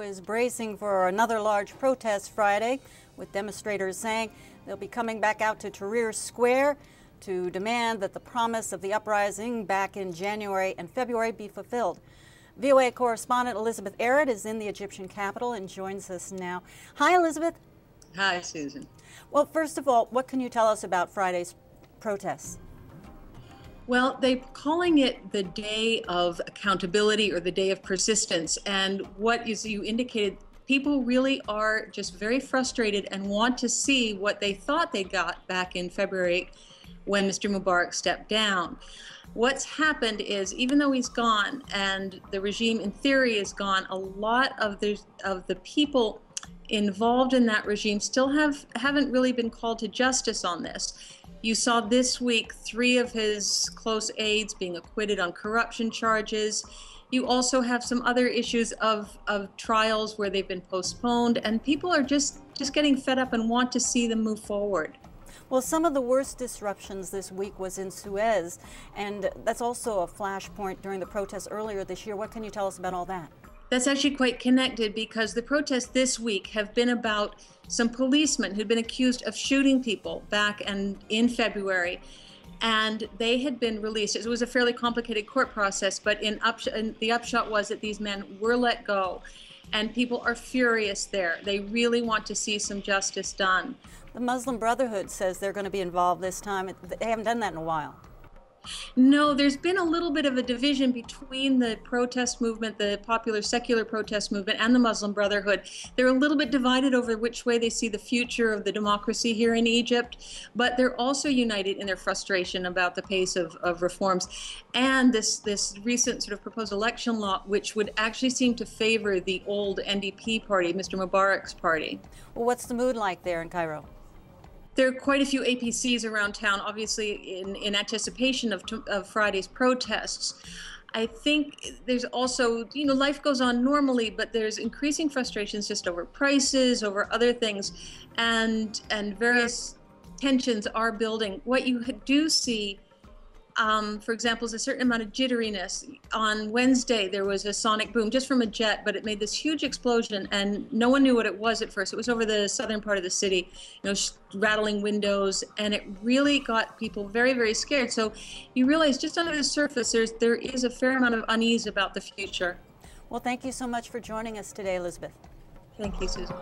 is bracing for another large protest Friday, with demonstrators saying they'll be coming back out to Tahrir Square to demand that the promise of the uprising back in January and February be fulfilled. VOA correspondent Elizabeth Arrott is in the Egyptian capital and joins us now. Hi, Elizabeth. Hi, Susan. Well, first of all, what can you tell us about Friday's protests? Well, they're calling it the day of accountability or the day of persistence. And what is you indicated, people really are just very frustrated and want to see what they thought they got back in February when Mr. Mubarak stepped down. What's happened is, even though he's gone and the regime in theory is gone, a lot of the people involved in that regime still haven't really been called to justice on this. You saw this week 3 of his close aides being acquitted on corruption charges. You also have some other issues of trials where they've been postponed, and people are just getting fed up and want to see them move forward. Well, some of the worst disruptions this week was in Suez, and that's also a flashpoint during the protests earlier this year. What can you tell us about all that? That's actually quite connected, because the protests this week have been about some policemen who'd been accused of shooting people back in February, and they had been released. It was a fairly complicated court process, but the upshot was that these men were let go, and people are furious there. They really want to see some justice done. The Muslim Brotherhood says they're going to be involved this time. They haven't done that in a while. No, there's been a little bit of a division between the protest movement, the popular secular protest movement, and the Muslim Brotherhood. They're a little bit divided over which way they see the future of the democracy here in Egypt, but they're also united in their frustration about the pace of reforms and this recent sort of proposed election law, which would actually seem to favor the old NDP party, Mr. Mubarak's party. Well, what's the mood like there in Cairo? There are quite a few APCs around town, obviously in anticipation of Friday's protests. I think there's also, life goes on normally, but there's increasing frustrations just over prices, over other things, and various tensions are building. What you do see, for example, is a certain amount of jitteriness. On Wednesday, there was a sonic boom just from a jet, but it made this huge explosion, and no one knew what it was at first. It was over the southern part of the city, rattling windows, and it really got people very, very scared. So you realize just under the surface, there is a fair amount of unease about the future. Well, thank you so much for joining us today, Elizabeth. Thank you, Susan.